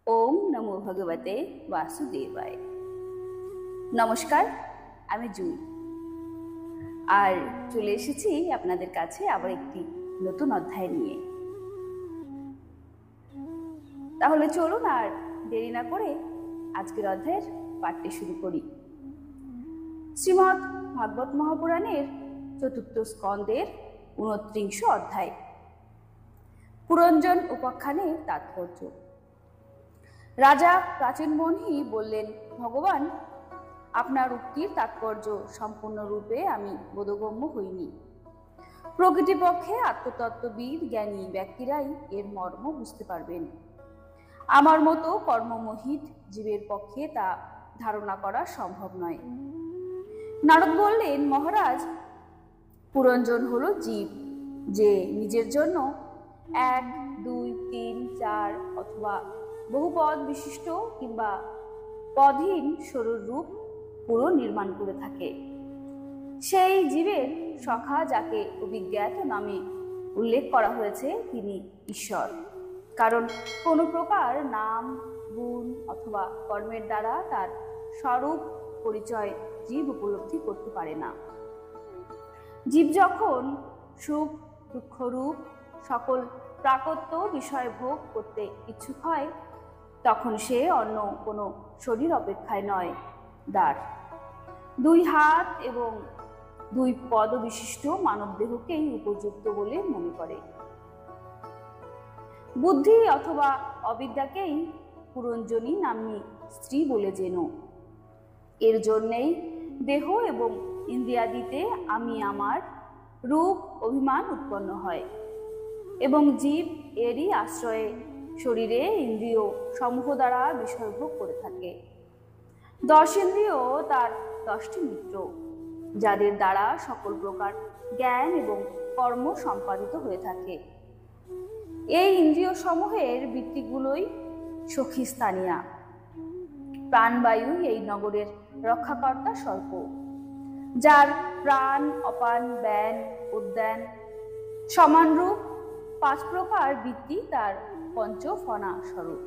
ওম নমো ভগবতে বাসুদেবায়। নমস্কার, আমি জুই। আর চলে এসেছি আপনাদের কাছে আবার একটি নতুন অধ্যায় নিয়ে। তাহলে চলুন আর দেরি না করে আজকের অধ্যায়ের পাঠটি শুরু করি। শ্রীমদ্ ভাগবত মহাপুরাণের চতুর্থ স্কন্ধের 29 অধ্যায়, পুরঞ্জন উপাখ্যানের তাৎপর্য। রাজা প্রাচীন মণি বললেন, ভগবান, আপনার উক্তির তাৎপর্য সম্পূর্ণরূপে আমি বোধগম্য হইনি। প্রকৃতিপক্ষে আত্মতত্ত্ববিদ জ্ঞানী ব্যক্তিরাই এর মর্ম বুঝতে পারবেন। আমার মতো কর্মমোহিত জীবের পক্ষে তা ধারণা করা সম্ভব নয়। নারদ বললেন, মহারাজ, পুরঞ্জন হলো জীব, যে নিজের জন্য 1, 2, 3, 4 অথবা বহুপদ বিশিষ্ট কিংবা পদহীন শরীর রূপ পুরো নির্মাণ করে থাকে। সেই জীবের সখা, যাকে অভিজ্ঞাত নামে উল্লেখ করা হয়েছে, তিনি ঈশ্বর। কারণ কোনো প্রকার নাম, গুণ অথবা কর্মের দ্বারা তার স্বরূপ পরিচয় জীব উপলব্ধি করতে পারে না। জীব যখন সুখ দুঃখরূপ সকল প্রাকত্য বিষয় ভোগ করতে ইচ্ছুক হয়, তখন সে অন্য কোনো শরীর অপেক্ষায় নয়, দাঁড়, 2 হাত এবং 2 পদ বিশিষ্ট মানব দেহকেই উপযুক্ত বলে মনে করে। বুদ্ধি অথবা অবিদ্যাকেই পুরঞ্জনী নাম্নী স্ত্রী বলে যেন। এর জন্যেই দেহ এবং ইন্দ্রিয়াদিতে আমি আমার রূপ অভিমান উৎপন্ন হয় এবং জীব এরই আশ্রয়ে শরীরে ইন্দ্রিয় সমূহ দ্বারা বিষয়ভোগ করে থাকে। 10 ইন্দ্রিয় তার 10টি মিত্র, যাদের দ্বারা সকল প্রকার জ্ঞান এবং কর্ম সম্পাদিত হয়ে থাকে। এই ইন্দ্রিয় সমূহের বৃত্তিগুলোই সখী স্থানীয়া। প্রাণবায়ু এই নগরের রক্ষাকর্তা স্বল্প, যার প্রাণ, অপান, ব্যান, উদ্যান সমানরূপ 5 প্রকার বৃত্তি তার পঞ্চফনা স্বরূপ।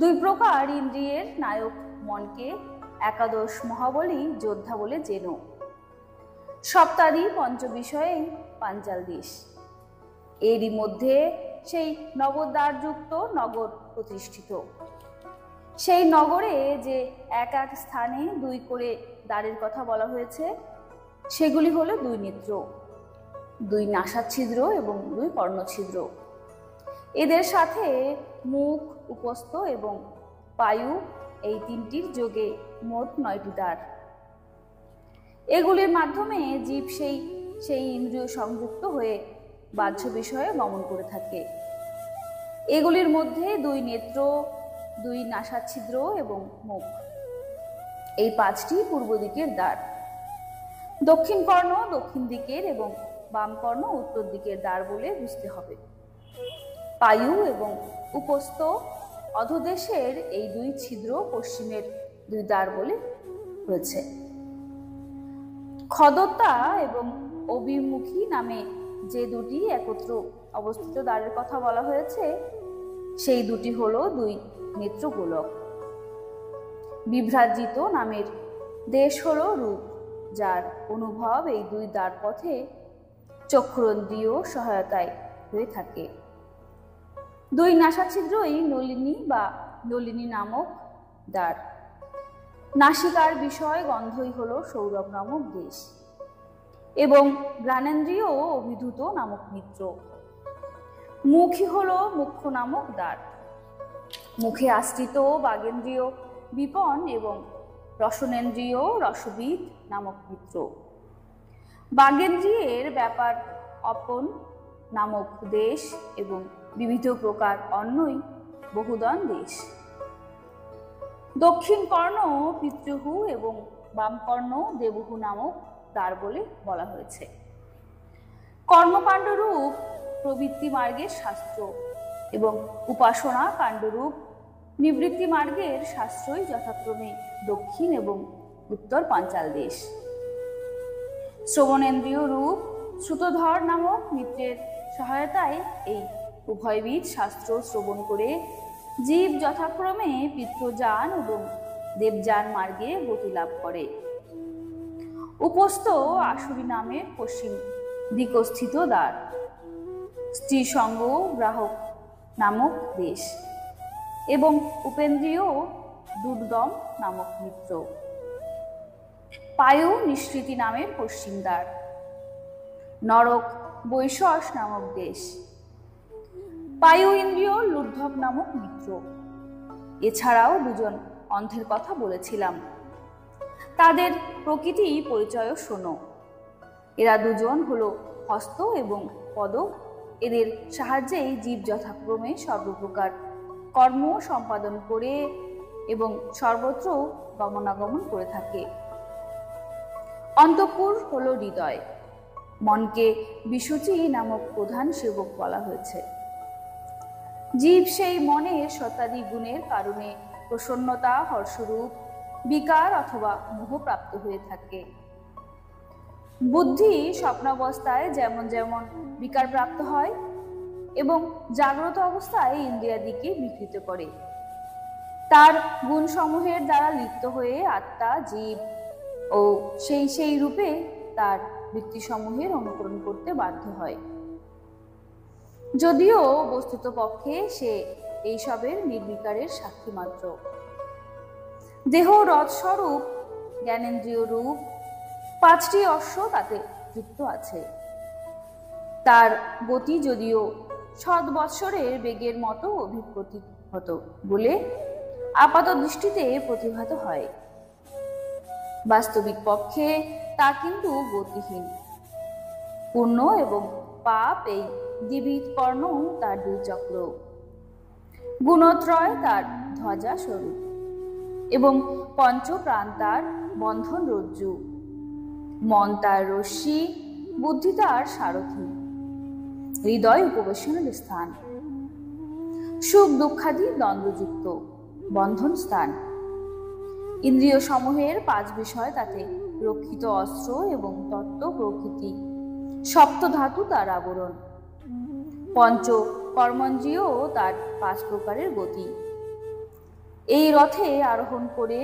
2 প্রকার ইন্দ্রিয়ের নায়ক মনকে একাদশ মহাবলী যোদ্ধা বলে যেন। সপ্তাদি পঞ্চ বিষয়ে পাঞ্চাল দেশ। এরই মধ্যে সেই নবদ্বারযুক্ত নগর প্রতিষ্ঠিত। সেই নগরে যে এক এক স্থানে 2 করে দ্বারের কথা বলা হয়েছে, সেগুলি হলো 2 নেত্র, 2 নাসাচ্ছিদ্র এবং 2 কর্ণছিদ্র। এদের সাথে মুখ, উপস্থ এবং পায়ু, এই 3টির যোগে মোট 9টি দ্বার। এগুলির মাধ্যমে জীব সেই ইন্দ্রিয় সংযুক্ত হয়ে বাহ্য বিষয়ে গমন করে থাকে। এগুলির মধ্যে 2 নেত্র, 2 নাসাচ্ছিদ্র এবং মুখ, এই 5টি পূর্ব দিকের দ্বার। দক্ষিণ কর্ণ দক্ষিণ দিকের এবং বাম কর্ণ উত্তর দিকের দ্বার বলে বুঝতে হবে। পায়ু এবং উপস্থ অধোদেশের এই 2 ছিদ্র পশ্চিমের 2 দ্বার বলে হয়েছে। খদত্তা এবং অভিমুখী নামে যে 2টি একত্র অবস্থিত দ্বারের কথা বলা হয়েছে, সেই 2টি হলো 2 নেত্র গোলক। বিভ্রাজিত নামের দেশ হলো রূপ, যার অনুভব এই 2 দ্বার পথে চক্ষুরেন্দ্রিয় সহায়তায় হয়ে থাকে। 2 নাসাচ্ছিদ্রই নলিনী বা নলিনী নামক দ্বার। নাসিকার বিষয় গন্ধই হলো সৌরভ নামক দেশ এবং জ্ঞানেন্দ্রিয় অভিধূত নামক মিত্র। মুখই হলো মুখ্য নামক দ্বার। মুখে আশ্রিত বাগেন্দ্রিয় বিপন এবং রসনেন্দ্রিয় রসবিদ নামক মিত্র। বাগেন্দ্রিয়ের ব্যাপার অপন নামক দেশ এবং বিবিধ প্রকার অন্যই বহুদন দেশ। দক্ষিণ কর্ণ পিতৃহু এবং বাম কর্ণ দেবহু নামক দ্বার বলে বলা হয়েছে। কর্মকাণ্ডরূপ প্রবৃত্তি মার্গের শাস্ত্র এবং উপাসনা কাণ্ডরূপ নিবৃত্তি মার্গের শাস্ত্রই যথাক্রমে দক্ষিণ এবং উত্তর পাঞ্চাল দেশ। শ্রবণেন্দ্রিয় রূপ শ্রুতধর নামক মিত্রের সহায়তায় এই উভয়বিধ শাস্ত্র শ্রবণ করে জীব যথাক্রমে পিতৃযান এবং দেবযান মার্গে গতি লাভ করে। উপস্থ আসুরি নামের পশ্চিম দিকস্থিত দ্বার, স্ত্রী সঙ্গ গ্রাহক নামক দেশ এবং উপেন্দ্রীয় দুর্দম নামক মিত্র, পায়ু নিঃসৃতি নামের পশ্চিম দ্বার, নরক বৈশস নামক দেশ, পায়ু ইন্দ্রিয় লুব্ধক নামক মিত্র। এছাড়াও দুজন অন্ধের কথা বলেছিলাম, তাদের প্রকৃতি পরিচয় শোনো। এরা দুজন হলো হস্ত এবং পদ। এদের সাহায্যেই জীব যথাক্রমে সর্বপ্রকার কর্ম সম্পাদন করে এবং সর্বত্র গমনাগমন করে থাকে। অন্তঃপুর হলো হৃদয়। মনকে বিশুচি নামক প্রধান সেবক বলা হয়েছে। জীব সেই মনের সত্যাদি গুণের কারণে প্রসন্নতা, হর্ষরূপ, বিকার অথবা মোহপ্রাপ্ত হয়ে থাকে। বুদ্ধি স্বপ্নাবস্থায় যেমন যেমন বিকার প্রাপ্ত হয় এবং জাগ্রত অবস্থায় ইন্দ্রিয়াদিকে বিকৃত করে, তার গুণসমূহের দ্বারা লিপ্ত হয়ে আত্মা জীব ও সেই রূপে তার বৃত্তিসমূহের অনুকরণ করতে বাধ্য হয়, যদিও বস্তুত পক্ষে সে এইসবের নির্বিকারের সাক্ষী মাত্র। দেহ রথ স্বরূপ জ্ঞানেন্দ্রিয় রূপ 5টি অশ্ব তাতে যুক্ত আছে। তার গতি যদিও 7 বৎসরের বেগের মতো অভিপ্রতীত বলে আপাত দৃষ্টিতে প্রতিভাত হয়, বাস্তবিক পক্ষে তা কিন্তু গতিহীন। পুণ্য এবং পাপ এই দ্বিবিধ কর্ণ তার 2 চক্র, গুণত্রয় তার ধ্বজা স্বরূপ এবং পঞ্চপ্রাণ তার বন্ধন রজ্জু, মন তার রশ্মি, বুদ্ধি তার সারথি, হৃদয় উপবেশনের স্থান, সুখ দুঃখাদি দ্বন্দ্বযুক্ত বন্ধন স্থান, ইন্দ্রিয় সমূহের 5 বিষয় তাতে রক্ষিত অস্ত্র এবং তত্ত্ব প্রকৃতি, সপ্ত ধাতু তার আবরণ, পঞ্চ কর্মেন্দ্রিয় তার 5 প্রকারের গতি। এই রথে আরোহণ করে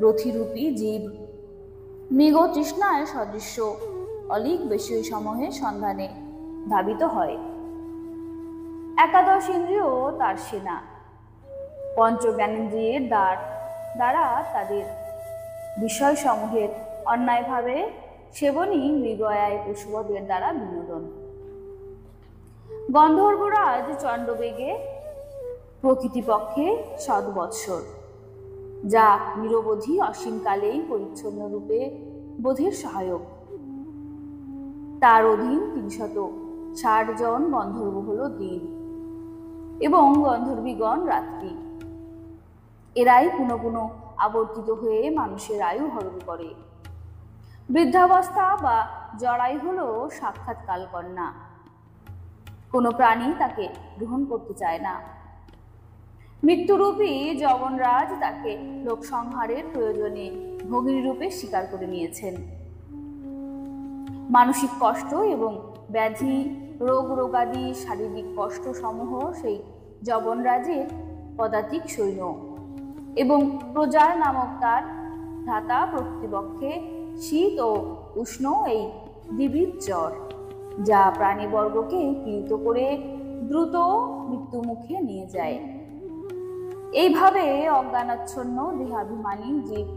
রথিরূপী জীব মৃগ তৃষ্ণায় সদৃশ্য অলিক বিষয় সমূহের সন্ধানে ধাবিত হয়। 11 ইন্দ্রিয় তার সেনা, পঞ্চ জ্ঞানেন্দ্রিয়ের দ্বারা তাদের বিষয় সমূহের অন্যায়ভাবে সেবনই মৃগয়ায় পশুবদের দ্বারা বিনোদন। গন্ধর্বরাজ চণ্ডবেগে প্রকৃতিপক্ষে 7 বৎসর, যা নিরবধি অসীমকালেই পরিচ্ছন্ন রূপে বোধের সহায়ক। তার অধীন 360 জন গন্ধর্ব হল দিন এবং গন্ধর্বীগণ রাত্রি। এরাই পুনঃ পুনঃ আবর্তিত হয়ে মানুষের আয়ু হরণ করে। বৃদ্ধাবস্থা বা জরাই হল সাক্ষাৎ কালকন্যা। কোনো প্রাণী তাকে গ্রহণ করতে চায় না। মৃত্যুরূপী জগনরাজ তাকে লোকসংহারের প্রয়োজনে ভগিনী রূপে স্বীকার করে নিয়েছেন। মানসিক কষ্ট এবং ব্যাধি, রোগ রোগাদি শারীরিক কষ্ট সমূহ সেই জবনরাজের পদাতিক সৈন্য এবং প্রজার নামক তার ভ্রাতা প্রকৃতিপক্ষে শীত ও উষ্ণ এই দ্বিবিধ জ্বর, যা প্রাণীবর্গকে পীড়িত করে দ্রুত মৃত্যুমুখে নিয়ে যায়। এইভাবে অজ্ঞানাচ্ছন্ন দেহাভিমানী জীব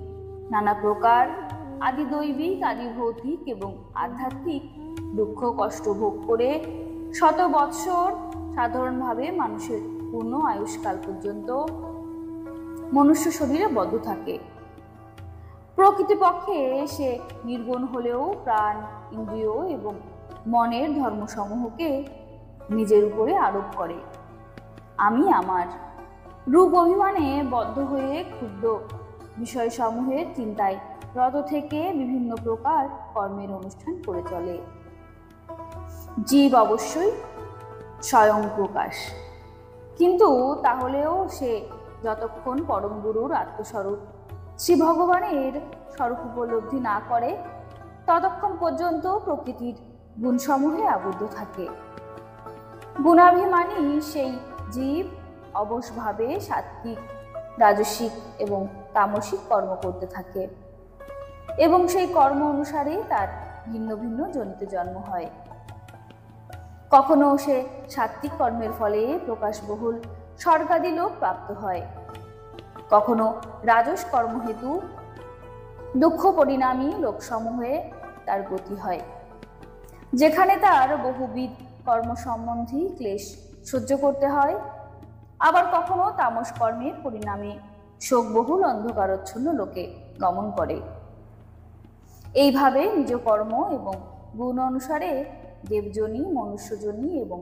নানা প্রকার আদি দৈবিক, আদি ভৌতিক এবং আধ্যাত্মিক দুঃখ কষ্ট ভোগ করে 100 বৎসর সাধারণভাবে মানুষের পূর্ণ আয়ুষ্কাল পর্যন্ত মনুষ্য শরীরে বদ্ধ থাকে। প্রকৃতিপক্ষে সে নির্গুণ হলেও প্রাণ, ইন্দ্রিয় এবং মনের ধর্মসমূহকে নিজের উপরে আরোপ করে। আমি আমার রূপ অভিমানে বদ্ধ হয়ে ক্ষুদ্র বিষয়সমূহের চিন্তায় রত থেকে বিভিন্ন প্রকার কর্মের অনুষ্ঠান করে চলে। জীব অবশ্যই স্বয়ং প্রকাশ, কিন্তু তাহলেও সে যতক্ষণ পরম গুরুর আত্মস্বরূপ শ্রী ভগবানের স্বরূপ উপলব্ধি না করে ততক্ষণ পর্যন্ত প্রকৃতির গুণসমূহে আবদ্ধ থাকে। গুণাভিমানী সেই জীব অবশভাবে সাত্ত্বিক, রাজসিক এবং তামসিক কর্ম করতে থাকে এবং সেই কর্ম অনুসারে তার ভিন্ন ভিন্ন যোনিতে জন্ম হয়। কখনো সে সাত্ত্বিক কর্মের ফলে প্রকাশবহুল স্বর্গাদি লোক প্রাপ্ত হয়, কখনো রাজস কর্ম হেতু দুঃখ পরিণামী লোকসমূহে তার গতি হয়, যেখানে তার বহুবিধ কর্ম সম্বন্ধী ক্লেশ সহ্য করতে হয়। আবার কখনো তামস কর্মের পরিণামে শোকবহুল অন্ধকারচ্ছন্ন লোকে গমন করে। এইভাবে নিজ কর্ম এবং গুণ অনুসারে দেবজনী, মনুষ্যজনী এবং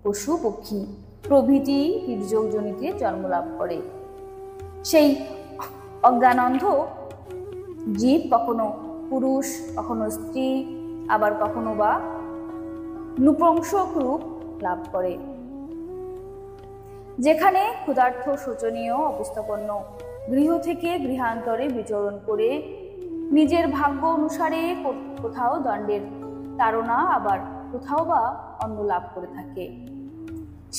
পশু পক্ষী প্রভৃতি তির্যকজনিতে জন্মলাভ করে। সেই অজ্ঞানন্ধ জীব কখনো পুরুষ, কখনো স্ত্রী, আবার কখনো বা নপুংসক রূপ লাভ করে, যেখানে ক্ষুধার্ত শোচনীয় অবস্থাপন্ন গৃহ থেকে গৃহান্তরে বিচরণ করে নিজের ভাগ্য অনুসারে কোথাও দণ্ডের তাড়না, আবার কোথাও বা অন্ন লাভ করে থাকে।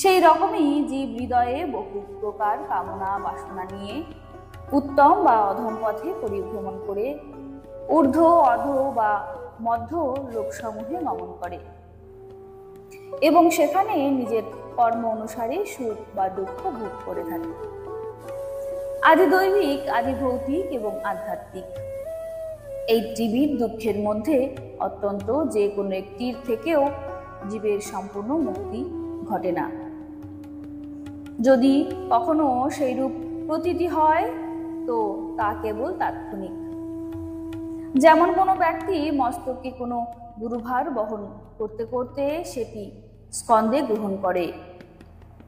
সেই রকমই জীব হৃদয়ে বহু প্রকার কামনা বাসনা নিয়ে উত্তম বা অধম পথে পরিভ্রমণ করে ঊর্ধ্ব, অধ বা মধ্য লোকসমূহে গমন করে এবং সেখানে নিজের কর্ম অনুসারে সুখ বা দুঃখ ভোগ করে থাকে। আদি দৈবিক, আদি ভৌতিক এবং আধ্যাত্মিক এই ত্রিবিধ দুঃখের মধ্যে অত্যন্ত যে কোনো একটির থেকেও জীবের সম্পূর্ণ মুক্তি ঘটে না। যদি কখনো সেইরূপ প্রতীতি হয় তো তা কেবল তাৎক্ষণিক। যেমন কোনো ব্যক্তি মস্তকে কোনো গুরুভার বহন করতে করতে সেটি স্কন্ধে গ্রহণ করে,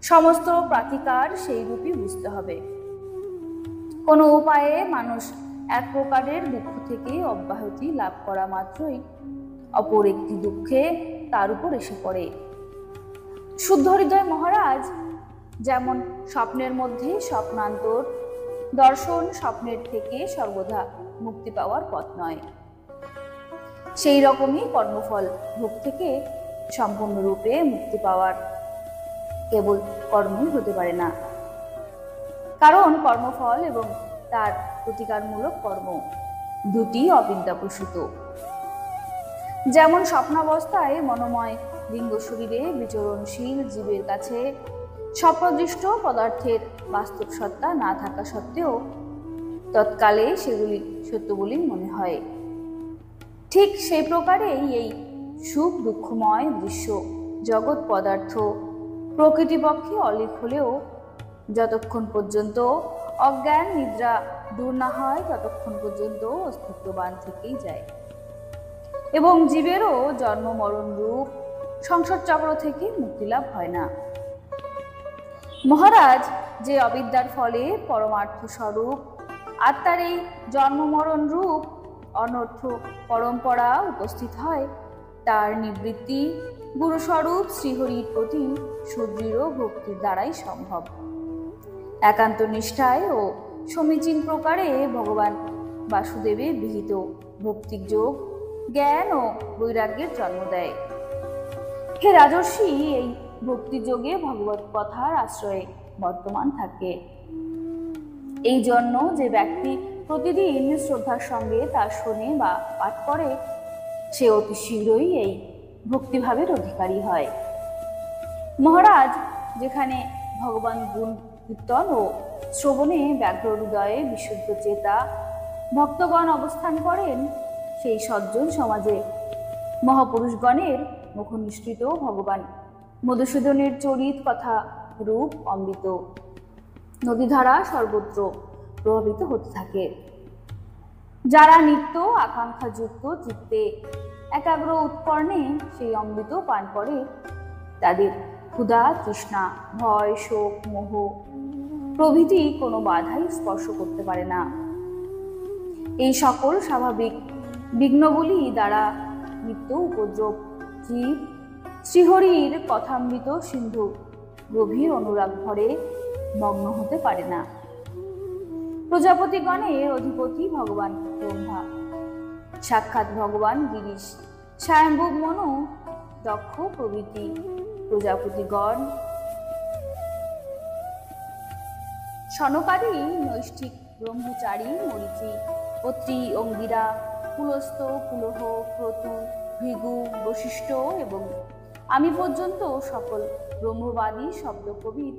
সমস্ত প্রাতিকার সেই রূপই বুঝতে হবে। কোনো উপায়ে মানুষ এক প্রকারের দুঃখ থেকে অব্যাহতি লাভ করা মাত্রই অপর একটি দুঃখে তার উপর এসে পড়ে। শুদ্ধ হৃদয় মহারাজ যেমন স্বপ্নের মধ্যে স্বপ্নান্তর দর্শন, স্বপ্নের থেকে সর্বদা মুক্তি পাওয়ার পথ নয়, সেই রকমই কর্মফল ভোগ থেকে সম্পূর্ণরূপে মুক্তি পাওয়ার কেবল কর্মই হতে পারে না, কারণ কর্মফল এবং তার প্রতিকারমূলক কর্ম দুটি অবিদ্যাপ্রসূত। যেমন স্বপ্নাবস্থায় মনোময় লিঙ্গ শরীরে বিচরণশীল জীবের কাছে স্বপ্নদৃষ্ট পদার্থের বাস্তব সত্তা না থাকা সত্ত্বেও তৎকালে সেগুলি সত্য বলেই মনে হয়, ঠিক সেই প্রকারেই এই সুখ দুঃখময় দৃশ্য জগৎ পদার্থ প্রকৃতিপক্ষে অলিক হলেও যতক্ষণ পর্যন্ত অজ্ঞান নিদ্রা দূর না হয় ততক্ষণ পর্যন্ত অস্তিত্ববান থেকেই যায় এবং জীবেরও জন্ম মরণ রূপ সংসার চক্র থেকে মুক্তিলাভ হয় না। মহারাজ, যে অবিদ্যার ফলে পরমার্থ স্বরূপ আত্মার এই জন্ম মরণ রূপ অনর্থ পরম্পরা উপস্থিত হয়, তার নিবৃত্তি গুরুস্বরূপ শ্রীহরির প্রতি সুদৃঢ় ভক্তির দ্বারাই সম্ভব। একান্ত নিষ্ঠায় ও সমীচীন প্রকারে ভগবান বাসুদেবের বিহিত ভক্তিক যোগ জ্ঞান ও বৈরাগ্যের জন্ম দেয়। হে রাজর্ষি, এই ভক্তিযোগে ভগবত কথার আশ্রয়ে বর্তমান থাকে। এই জন্য যে ব্যক্তি প্রতিদিন শ্রদ্ধার সঙ্গে তা শোনে বা পাঠ করে, সে অতি শীঘ্রই এই ভক্তিভাবের অধিকারী হয়। মহারাজ, যেখানে ভগবান গুণ কীর্তন ও শ্রবণে ব্যগ্র হৃদয়ে বিশুদ্ধ চেতা ভক্তগণ অবস্থান করেন, সেই সজ্জন সমাজে মহাপুরুষগণের মুখনিসৃত ভগবান মধুসূদনের চরিত কথা রূপ অমৃত নদীধারা সর্বত্র প্রভাবিত হতে থাকে। যারা নিত্য আকাঙ্ক্ষাযুক্ত চিত্তে একাগ্র উৎকর্ণে সেই অমৃত পান করে, তাদের ক্ষুধা, তৃষ্ণা, ভয়, শোক, মোহ প্রভৃতি কোনো বাধাই স্পর্শ করতে পারে না। এই সকল স্বাভাবিক বিঘ্নগুলি দ্বারা নিত্য উপদ্রব জীব শ্রীহরির কথামৃত সিন্ধু গভীর অনুরাগ ভরে মগ্ন হতে পারে না। প্রজাপতিগণের অধিপতি ভগবান ব্রহ্মা, সাক্ষাৎ ভগবান গিরিশ, স্বয়ম্ভু মনু, দক্ষ প্রভৃতি প্রজাপতিগণ সনকারী নৈষ্ঠিক ব্রহ্মচারী মরিচি অত্রি অঙ্গিরা কুলস্থ কুলহ ক্রতু ভৃগু বশিষ্ঠ এবং আমি পর্যন্ত সকল ব্রহ্মবাদী শব্দকবির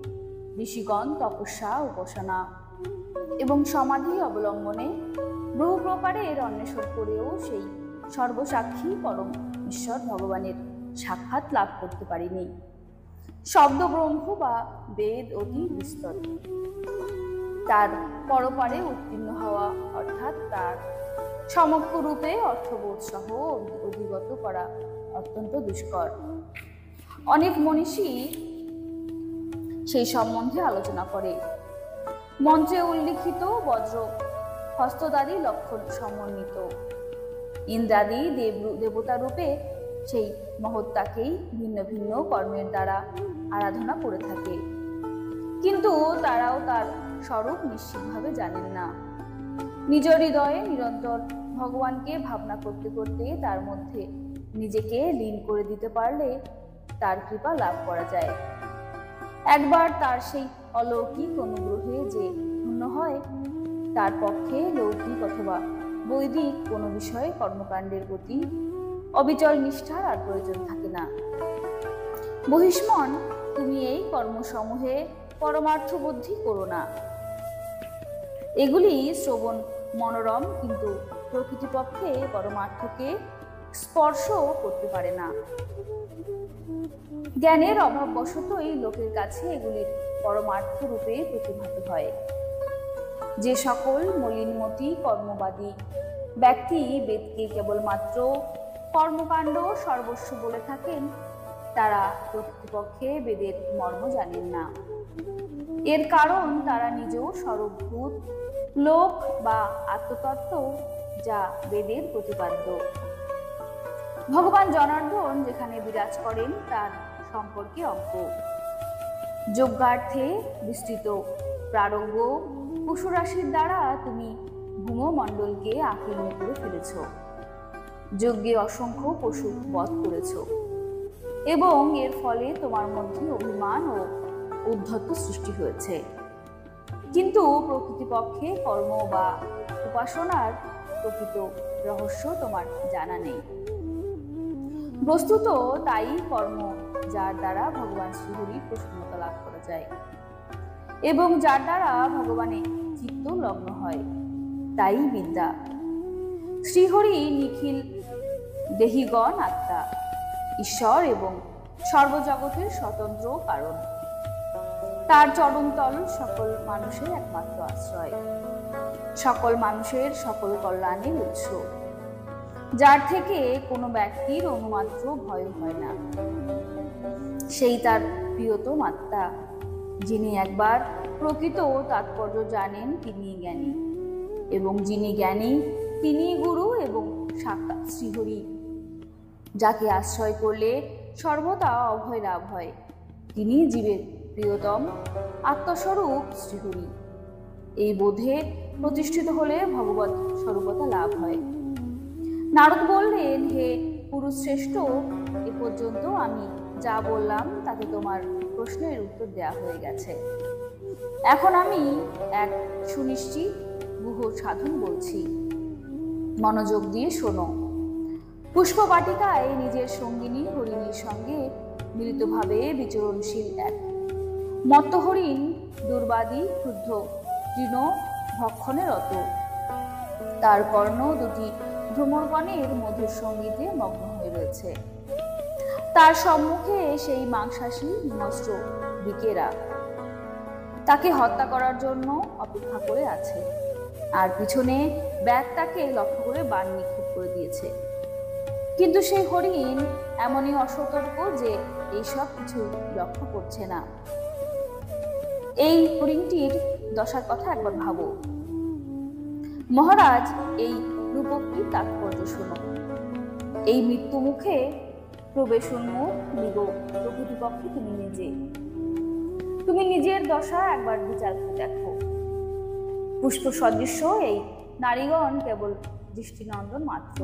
ঋষিগণ তপস্যা উপাসনা এবং সমাধি অবলম্বনে বহু প্রকারের অন্বেষণ করেও সেই সর্বসাক্ষী পরম ঈশ্বর ভগবানের সাক্ষাৎ লাভ করতে পারিনি। শব্দ ব্রহ্ম বা বেদ অতি বিস্তর, তার পরপারে উত্তীর্ণ হওয়া অর্থাৎ তার সমগ্র রূপে অর্থবোধ সহ অধিগত করা অত্যন্ত দুষ্কর। অনেক মনীষী সেই সম্বন্ধে আলোচনা করে। মন্ত্রে উল্লিখিত বজ্র হস্তদাদি লক্ষণ সমন্বিত ইন্দ্রাদি দেবতা রূপে সেই মহত্তাকেই ভিন্ন ভিন্ন কর্মের দ্বারা আরাধনা করে থাকে, কিন্তু তারাও তার স্বরূপ নিশ্চিতভাবে জানেন না। নিজ হৃদয়ে নিরন্তর ভগবানকে ভাবনা করতে করতে তার মধ্যে নিজেকে লীন করে দিতে পারলে তার কৃপা লাভ করা যায়। একবার তার সেই অলৌকিক অনুগ্রহে যে ধন্য হয়, তার পক্ষে লৌকিক অথবা বৈদিক কোনো বিষয়ে কর্মকাণ্ডের প্রতি অবিচল নিষ্ঠার আর প্রয়োজন থাকে না। বহিষ্মন, তুমি এই কর্মসমূহে পরমার্থ বুদ্ধি করো না। এগুলি শ্রবণ মনোরম, কিন্তু প্রকৃতিপক্ষে পরমার্থকে স্পর্শ করতে পারে না। জ্ঞানের অভাববশতই লোকের কাছে এগুলির পরমার্থ রূপে প্রতিভাত হয়। যে সকল মলিনমতি কর্মবাদী ব্যক্তি বেদকে কেবলমাত্র কর্মকাণ্ড সর্বস্ব বলে থাকেন, তারা প্রকৃতপক্ষে বেদের মর্ম জানেন না। এর কারণ তারা নিজেও স্বরূপভূত লোক বা আত্মতত্ত্ব, যা বেদের প্রতিপাদ্য। ভগবান জনার্দন যেখানে বিরাজ করেন তার সম্পর্কে অজ্ঞ। যজ্ঞার্থে বিস্তৃত প্রারব্ধ পশুরাশির দ্বারা তুমি ভূমমণ্ডলকে আকীর্ণ করে ফেলেছ। যজ্ঞে অসংখ্য পশু বধ করেছ এবং এর ফলে তোমার মধ্যে অভিমান ও উদ্ধত্ত সৃষ্টি হয়েছে। কিন্তু প্রকৃতিপক্ষে কর্ম বা উপাসনার প্রকৃত রহস্য তোমার জানা নেই। বস্তুত তাই কর্ম, যার দ্বারা ভগবান শ্রীহরি প্রসন্নতা লাভ করা যায় এবং যার দ্বারা ভগবানে চিত্ত লগ্ন হয়, তাই বিদ্যা। শ্রীহরি নিখিল দেহিগণ আত্মা, ঈশ্বর এবং সর্বজগতের স্বতন্ত্র কারণ। তার চরণতল সকল মানুষের একমাত্র আশ্রয়, সকল মানুষের সকল কল্যাণের উৎস, যার থেকে কোনো ব্যক্তির অনুমাত্র ভয় হয় না। সেই তার প্রিয়তম আত্মা, যিনি একবার প্রকৃত তাৎপর্য জানেন, তিনি জ্ঞানী, এবং যিনি জ্ঞানী তিনি গুরু এবং সাক্ষাৎ শ্রীহরি। যাকে আশ্রয় করলে সর্বদা অভয় লাভ হয়, তিনি জীবের প্রিয়তম আত্মস্বরূপ শ্রীহরি। এই বোধে প্রতিষ্ঠিত হলে ভগবত স্বরূপতা লাভ হয়। নারদ বললেন, হে পুরুষ শ্রেষ্ঠ, এ পর্যন্ত আমি যা বললাম তাতে তোমার প্রশ্নের উত্তর দেয়া হয়ে গেছে। এখন আমি এক সুনিশ্চিত গুহ সাধন বলছি, মনোযোগ দিয়ে শোনো। পুষ্পবাটিকায় নিজের সঙ্গিনী হরিণীর সঙ্গে মিলিতভাবে বিচরণশীল এক মত্ত হরিণ দুর্বাদী ক্ষুদ্ধ তৃণ ভক্ষণে রত। তার কর্ণ দুটি ভ্রমরগণের মধুর সঙ্গীতে মগ্ন হয়ে রয়েছে। তার সম্মুখে সেই মাংসাশী হিংস্র বিকেরা তাকে হত্যা করার জন্য অপেক্ষা করে আছে, আর পিছনে ব্যাগ তাকে লক্ষ্য করে বাণ নিক্ষেপ করে দিয়েছে। কিন্তু সেই হরিণ এমনই অসতর্ক যে এইসব কিছু লক্ষ্য করছে না। এই হরিণটির দশার কথা একবার ভাবো। মহারাজ, এই রূপকটির তাৎপর্য শোনো। এই মৃত্যু মুখে প্রবেশোন্মুখ মৃগ প্রকৃতিপক্ষে তুমি নিজের দশা একবার বিচার করে দেখো। পুষ্প সদৃশ্য এই নারীগণ কেবল দৃষ্টিনন্দন মাত্র।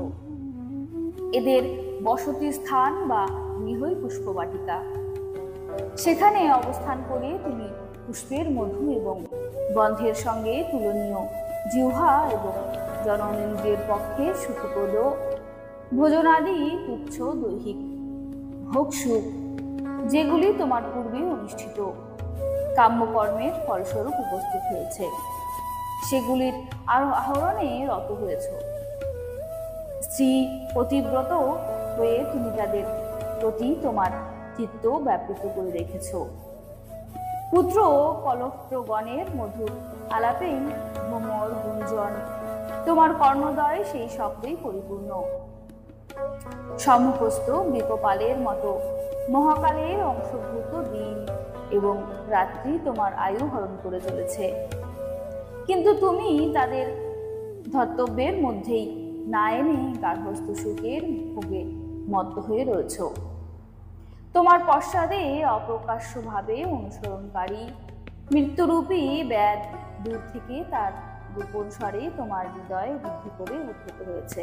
এদের বসতি স্থান বা গৃহই পুষ্পবাটিকা। সেখানে অবস্থান করে তুমি পুষ্পের মধু এবং গন্ধের সঙ্গে তুলনীয় জিহ্বা এবং জননেন্দ্রিয়ের পক্ষে সুখপ্রদ ভোজনাদি তুচ্ছ দৈহিক ভোগ সুখ, যেগুলি তোমার পূর্বে অনুষ্ঠিত কাম্যকর্মের ফলস্বরূপ উপস্থিত হয়েছে, সেগুলির আহরণে রত হয়েছ। স্ত্রী পতিব্রত হয়ে তুমি তাদের প্রতি তোমার চিত্ত ব্যাপৃত করে রেখেছ। পুত্র কলত্রগণের মধুর আলাপেই ভ্রমর গুঞ্জন, তোমার কর্ণদ্বয় সেই শব্দেই পরিপূর্ণ। সম্মুখস্থ বৃকপালের মতো মহাকালের অংশভূত দিন এবং রাত্রি তোমার আয়ু হরণ করে চলেছে, কিন্তু তুমি তাদের ধর্তব্যের মধ্যেই না এনে গার্হস্থ সুখের ভোগে মত্ত হয়ে রয়েছ। তোমার পশ্চাদে অপ্রকাশ্যভাবে অনুসরণকারী মৃত্যুরূপী ব্যাধ দূর থেকে তার গোপন স্বরে তোমার হৃদয়ে বৃদ্ধি করে উদ্ধত হয়েছে।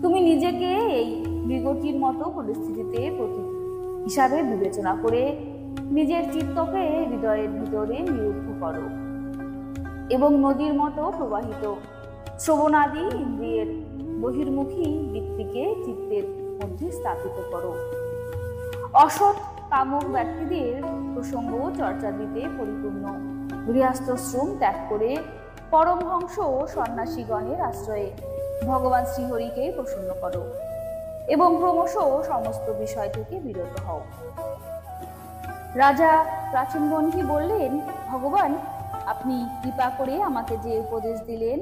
তুমি নিজেকে এই বিগতির মতো পরিস্থিতিতে প্রতীক হিসাবে বিবেচনা করে নিজের চিত্তকে হৃদয়ের ভিতরে নিরুদ্ধ করো এবং নদীর মতো প্রবাহিত শ্রবণাদি ইন্দ্রিয়ের বহির্মুখী বৃত্তিকে চিত্তের মধ্যে স্থাপিত করো। অসৎ কামক ব্যক্তিদের প্রসঙ্গ চর্চা দিতে পরিপূর্ণ গৃহস্থশ্রম ত্যাগ করে পরমহংস সন্ন্যাসীগণের আশ্রয়ে ভগবান শ্রীহরিকে প্রসন্ন করো এবং ক্রমশ সমস্ত বিষয় থেকে বিরত হও। রাজা প্রাচীনবন্ধী বললেন, ভগবান, আপনি কৃপা করে আমাকে যে উপদেশ দিলেন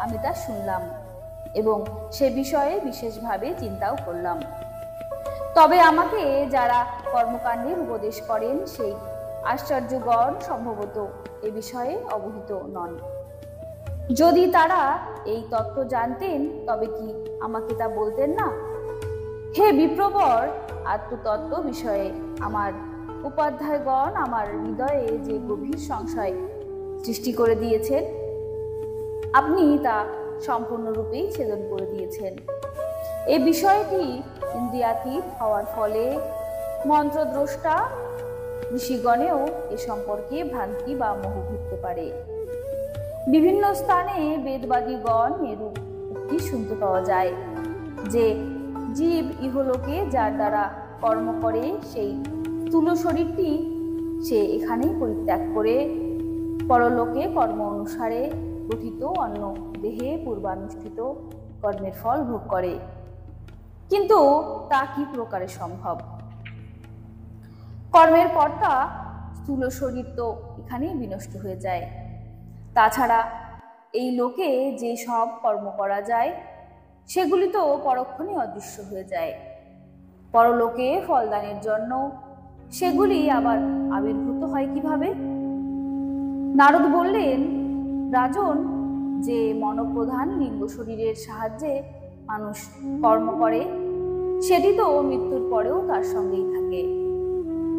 আমি তা শুনলাম এবং সে বিষয়ে বিশেষভাবে চিন্তাও করলাম। তবে আমাকে যারা কর্মকাণ্ডের উপদেশ করেন সেই আশ্চর্যগণ সম্ভবত এ বিষয়ে অবহিত নন। যদি তারা এই তত্ত্ব জানতেন তবে কি আমাকে তা বলতেন না? হে বিপ্রবর, আত্মতত্ত্ব বিষয়ে আমার উপাধ্যায়গণ আমার হৃদয়ে যে গভীর সংশয় সৃষ্টি করে দিয়েছেন, আপনি তা সম্পূর্ণরূপেই ছেদন করে দিয়েছেন। এই বিষয়টি ইন্দ্রিয়াতীত হওয়ার ফলে মন্ত্রদ্রষ্টা ঋষিগণেও এ সম্পর্কে ভ্রান্তি বা মোহ ঘটতে পারে। বিভিন্ন স্থানে বেদবাদীগণ এরূপ উক্তি শুনতে পাওয়া যায় যে জীব ইহলোকে যার দ্বারা কর্ম করে সেই স্থূল শরীরটি সে এখানেই পরিত্যাগ করে পরলোকে কর্ম অনুসারে গঠিত অন্য দেহে পূর্বানুষ্ঠিত কর্মের ফল ভোগ করে। কিন্তু তা কি প্রকারে সম্ভব? কর্মের কর্তা স্থূল শরীর তো এখানেই বিনষ্ট হয়ে যায়। তাছাড়া এই লোকে যে সব কর্ম করা যায় সেগুলি তো পরক্ষণে অদৃশ্য হয়ে যায়। পরলোকে ফলদানের জন্য সেগুলি আবার আবির্ভূত হয় কিভাবে? নারদ বললেন, রাজন, যে মনপ্রধান লিঙ্গ শরীরের সাহায্যে মানুষ কর্ম করে সেটি তো মৃত্যুর পরেও তার সঙ্গেই থাকে।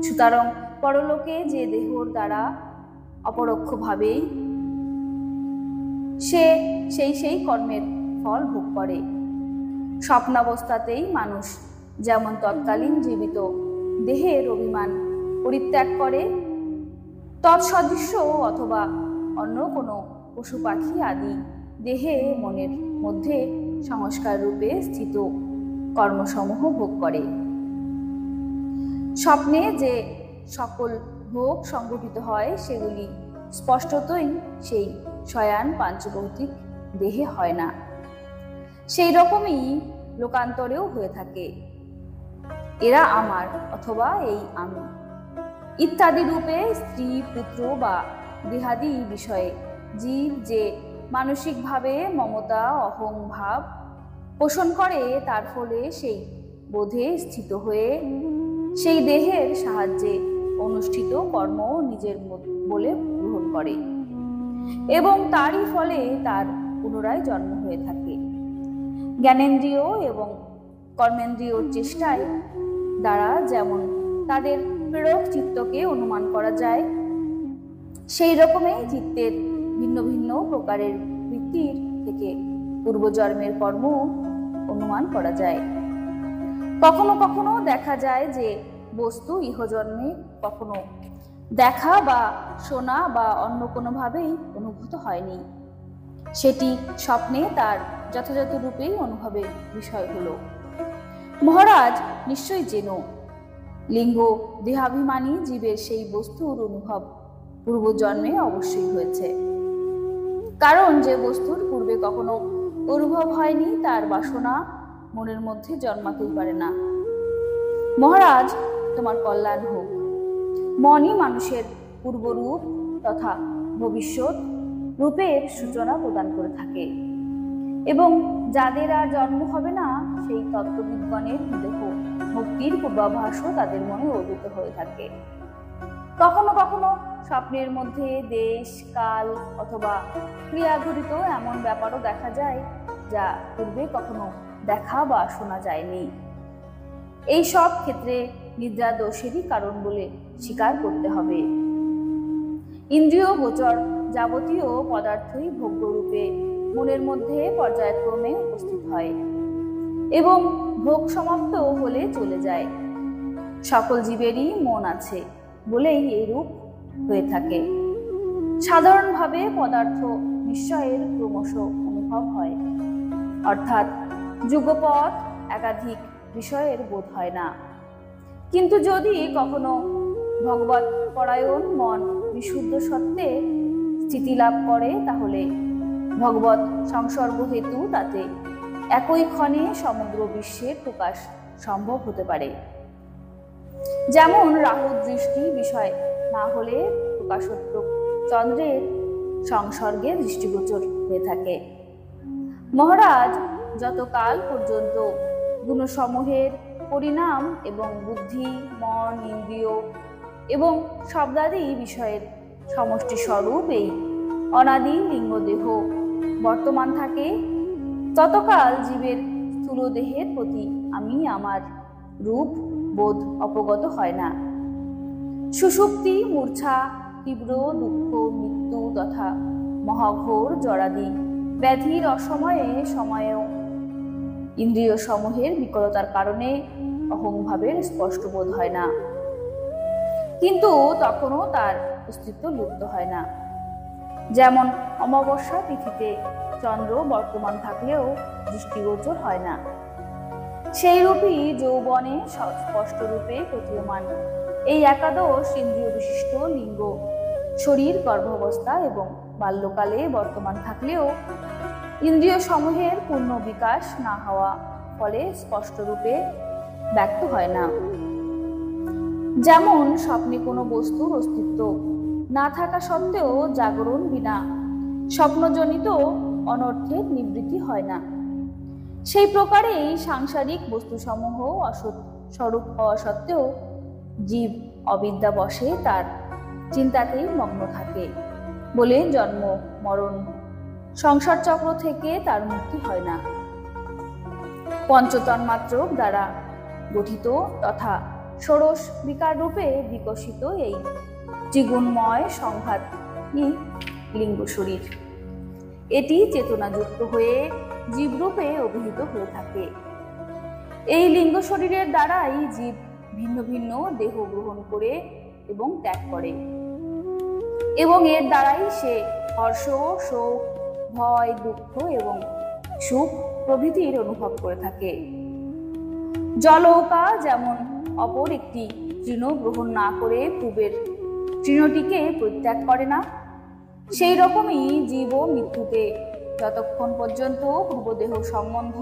সুতরাং পরলোকে যে দেহর দ্বারা অপরোক্ষভাবেই সে সেই কর্মের ফল ভোগ করে। স্বপ্নাবস্থাতেই মানুষ যেমন তৎকালীন জীবিত দেহের অভিমান পরিত্যাগ করে, তৎসদৃশ্য অথবা অন্য কোনো পশু পাখি আদি দেহে মনের মধ্যে সংস্কার রূপে স্থিত কর্মসমূহ ভোগ করে। স্বপ্নে যে সকল ভোগ সংগঠিত হয় সেগুলি স্পষ্টতই সেই শয়ান পাঞ্চভৌতিক দেহে হয় না। সেই রকমই লোকান্তরেও হয়ে থাকে। এরা আমার অথবা এই আমি ইত্যাদি রূপে স্ত্রী, পুত্র বা দেহাদি বিষয়ে জীব যে মানসিকভাবে মমতা অহং ভাব পোষণ করে তার ফলে সেই বোধে স্থিত হয়ে সেই দেহের সাহায্যে অনুষ্ঠিত কর্ম নিজের বলে গ্রহণ করে এবং তারই ফলে তার পুনরায় জন্ম হয়ে থাকে। জ্ঞানেন্দ্রিয় এবং কর্মেন্দ্রিয় চেষ্টায় দ্বারা যেমন তাদের প্রেরক চিত্তকে অনুমান করা যায়, সেই রকমই চিত্তের ভিন্ন ভিন্ন প্রকারের বৃত্তির থেকে পূর্বজন্মের কর্ম অনুমান করা যায়। কখনো কখনো দেখা যায় যে বস্তু ইহজন্মে কখনো দেখা বা শোনা বা অন্য কোনোভাবেই অনুভূত হয়নি। সেটি স্বপ্নে তার যথাযথ রূপেই অনুভবের বিষয় হলো। মহারাজ নিশ্চয়ই যেন লিঙ্গ দেহাভিমানী জীবের সেই বস্তুর অনুভব পূর্বজন্মে অবশ্যই হয়েছে, কারণ যে বস্তুর পূর্বে কখনো অনুভব হয়নি তার বাসনা মনের মধ্যে জন্মাতেই পারে না। মহারাজ, তোমার কল্যাণ হোক। মনই মানুষের পূর্বরূপ তথা ভবিষ্যৎ রূপের সূচনা প্রদান করে থাকে, এবং যাদের আর জন্ম হবে না সেই তত্ত্ববিজ্ঞানের দেহ মুক্তির পূর্বাভাসও তাদের মনে অর্জিত হয়ে থাকে। কখনো কখনো স্বপ্নের মধ্যে দেশ, কাল অথবা ক্রিয়াঘটিত এমন ব্যাপারও দেখা যায় যা পূর্বে কখনো দেখা বা শোনা যায়নি। এই সব ক্ষেত্রে নিদ্রা দোষেরই কারণ বলে স্বীকার করতে হবে। ইন্দ্রিয় গোচর যাবতীয় পদার্থই ভোগ্যরূপে মনের মধ্যে পর্যায়ক্রমে উপস্থিত হয় এবং ভোগ সমাপ্ত হলে চলে যায়। সকল জীবেরই মন আছে বলেই এই রূপ হয়ে থাকে। সাধারণভাবে পদার্থ নিশ্চয়ের ক্রমশ অনুভব হয়, অর্থাৎ যুগপৎ একাধিক বিষয়ের বোধ হয় না। কিন্তু যদি কখনো ভগবৎ পরায়ণ মন বিশুদ্ধ সত্ত্বে স্থিতি লাভ করে তাহলে ভগবৎ সংসর্গ হেতু তাতে একই ক্ষণে সমগ্র বিশ্বের প্রকাশ সম্ভব হতে পারে। যেমন রাহুর দৃষ্টি বিষয় না হলে প্রকাশোত্তক চন্দ্রের সংসর্গে দৃষ্টিগোচর হয়ে থাকে। মহারাজ, যতকাল পর্যন্ত গুণসমূহের পরিণাম এবং বুদ্ধি, মন, ইন্দ্রিয় এবং শব্দাদি বিষয়ের সমষ্টি স্বরূপ এই অনাদি লিঙ্গদেহ বর্তমান থাকে, ততকাল জীবের স্থূল দেহের প্রতি আমি আমার রূপ বোধ অপগত হয় না। সুষুপ্তি, মূর্ছা, তীব্র দুঃখ, মৃত্যু তথা মহাঘোর জরাদি ব্যাধির অসময়ে সময়েও ইন্দ্রিয় সমূহের বিকলতার কারণে অহংভাবের স্পষ্ট বোধ হয় না, কিন্তু তখনও তার অস্তিত্ব লুপ্ত হয় না। যেমন অমাবস্যা তিথিতে চন্দ্র বর্তমান থাকলেও দৃষ্টিগোচর হয় না, সেই রূপই যৌবনে স্পষ্ট রূপে প্রতীয়মান এই একাদশ ইন্দ্রিয় বিশিষ্ট লিঙ্গ শরীর গর্ভাবস্থা এবং বাল্যকালে বর্তমান থাকলেও ইন্দ্রিয় সমূহের পূর্ণ বিকাশ না হওয়া ফলে স্পষ্ট রূপে ব্যক্ত হয় না। যেমন স্বপ্নে কোনো বস্তুর অস্তিত্ব না থাকা সত্ত্বেও জাগরণ বিনা স্বপ্নজনিত অনর্থের নিবৃত্তি হয় না, সেই প্রকারেই সাংসারিক বস্তুসমূহ অসৎ স্বরূপ হওয়া সত্ত্বেও জীব অবিদ্যা বশে তার চিন্তাতেই মগ্ন থাকে বলে জন্ম মরণ সংসার চক্র থেকে তার মুক্তি হয় না। পঞ্চতন্মাত্রক দ্বারা গঠিত তথা ষোড়শ বিকার রূপে বিকশিত এই ত্রিগুণময় সংঘাতই লিঙ্গ শরীর। এটি চেতনাযুক্ত হয়ে জীবরূপে অভিহিত হয়ে থাকে। এই লিঙ্গ শরীরের দ্বারাই জীব ভিন্ন ভিন্ন দেহ গ্রহণ করে এবং ত্যাগ করে, এবং এর দ্বারাই সে হর্ষ, শোক, ভয়, দুঃখ এবং সুখ প্রভৃতির অনুভব করে থাকে। জলৌকা যেমন অপর একটি তৃণ গ্রহণ না করে পূর্বের তৃণটিকে পরিত্যাগ করে না, সেই রকমই জীব মৃত্যুতে যতক্ষণ পর্যন্ত পূর্বদেহ সম্বন্ধ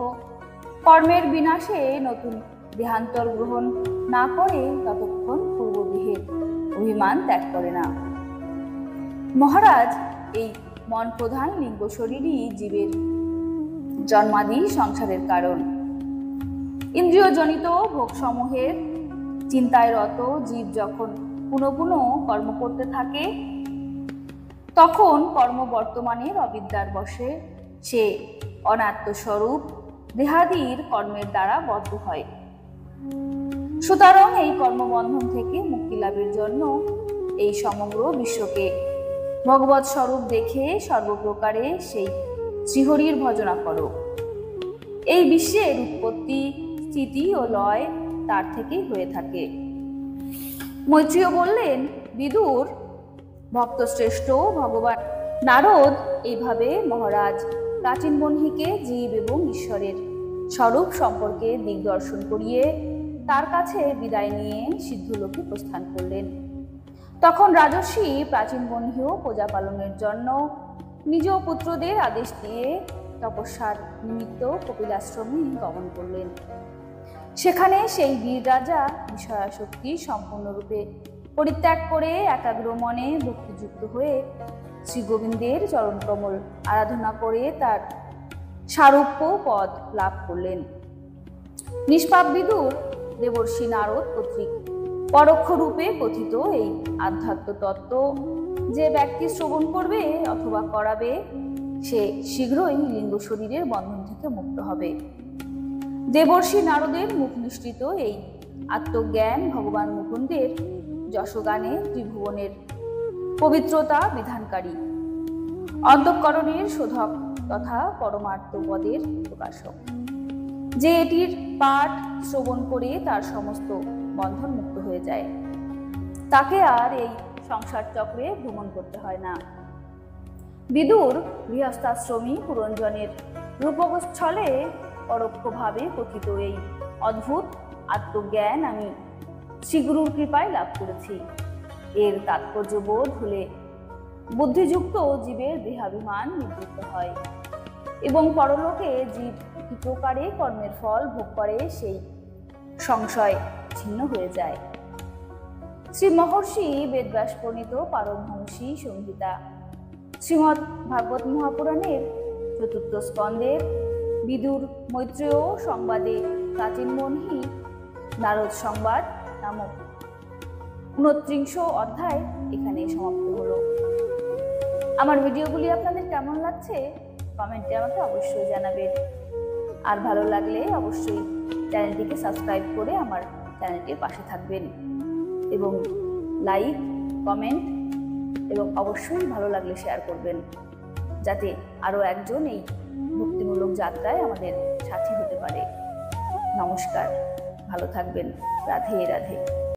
কর্মের বিনাশে নতুন দেহান্তর গ্রহণ না করে ততক্ষণ পূর্বদেহের অভিমান ত্যাগ করে না। মহারাজ, এই মন প্রধান লিঙ্গ শরীরই জীবের জন্মাদি সংসারের কারণ। ইন্দ্রিয়জনিত ভোগসমূহের চিন্তায় রত জীব যখন পুনঃ পুনঃ কর্ম করতে থাকে তখন কর্ম বর্তমানের অবিদ্যার বশে সে অনাত্মস্বরূপ দেহাদির কর্মের দ্বারা বদ্ধ হয়। সুতরাং এই কর্মবন্ধন থেকে মুক্তি লাভের জন্য এই সমগ্র বিশ্বকে ভগবৎ স্বরূপ দেখে সর্বপ্রকারে সেই শ্রীহরির ভজনা করো। এই বিশ্বের উৎপত্তি, স্থিতি ও লয় তার থেকেই হয়ে থাকে। মৈত্রেয় বললেন, বিদুর ভক্তশ্রেষ্ঠ ভগবান নারদ এইভাবে মহারাজ প্রাচীন বহ্নিকে জীব এবং ঈশ্বরের স্বরূপ সম্পর্কে দিগদর্শন করিয়ে তার কাছে বিদায় নিয়ে সিদ্ধলোকে প্রস্থান করলেন। তখন রাজর্ষি প্রাচীন বহ্নিও প্রজা পালনের জন্য নিজ পুত্রদের আদেশ দিয়ে তপস্যার নিমিত্ত কপিলাশ্রমে গমন করলেন। সেখানে সেই বীর রাজা বিষয়াসক্তি সম্পূর্ণরূপে পরিত্যাগ করে একাগ্র মনে ভক্তিযুক্ত হয়ে শ্রী গোবিন্দের চরণকমল আরাধনা করে তার সারূপ্য পদ লাভ করলেন। নিষ্পাপ বিদুর দেবর্ষি নারদ কর্তৃক পরোক্ষ রূপে কথিত এই আধ্যাত্ম তত্ত্ব যে ব্যক্তি শ্রবণ করবে অথবা করাবে সে শীঘ্রই লিঙ্গ শরীরের বন্ধন থেকে মুক্ত হবে। দেবর্ষি নারদের মুখ নিঃসৃত এই আত্মজ্ঞান ভগবান মুকুন্দের যশগানে ত্রিভুবনের পবিত্রতা বিধানকারী, অন্তঃকরণের শোধক তথা পরমার্থপদের প্রকাশক। যে এটির পাঠ শ্রবণ করে তার সমস্ত বন্ধন মুক্ত হয়ে যায়, তাকে আর এই সংসার চক্রে ভ্রমণ করতে হয় না। বিদুর গৃহস্থাশ্রমী পুরঞ্জনের রূপকস্থলে পরোক্ষভাবে কথিত এই অদ্ভুত আত্মজ্ঞান আমি শ্রীগুরুর কৃপায় লাভ করেছি। এর তাৎপর্য বোধ হলে বুদ্ধিযুক্ত জীবের দেহাভিমান নিবৃত্ত হয় এবং পরলোকে জীব কি প্রকারে কর্মের ফল ভোগ করে সেই সংশয় ছিন্ন হয়ে যায়। শ্রী মহর্ষি বেদব্যাস প্রণীত পারমহংসী সংহিতা শ্রীমদ্ ভাগবত মহাপুরাণের চতুর্থ স্কন্ধের বিদুর মৈত্রেয় সংবাদে প্রাচীন বহ্নি নারদ সংবাদ নামক 29 অধ্যায় এখানে সমাপ্ত হলো। আমার ভিডিওগুলি আপনাদের কেমন লাগছে কমেন্টে আমাকে অবশ্যই জানাবেন। আর ভালো লাগলে অবশ্যই চ্যানেলটিকে সাবস্ক্রাইব করে আমার চ্যানেলটির পাশে থাকবেন এবং লাইক, কমেন্ট এবং অবশ্যই ভালো লাগলে শেয়ার করবেন, যাতে আরও একজন এই ভক্তিমূলক যাত্রায় আমাদের সাথী হতে পারে। নমস্কার, ভালো থাকবেন। রাধে রাধে।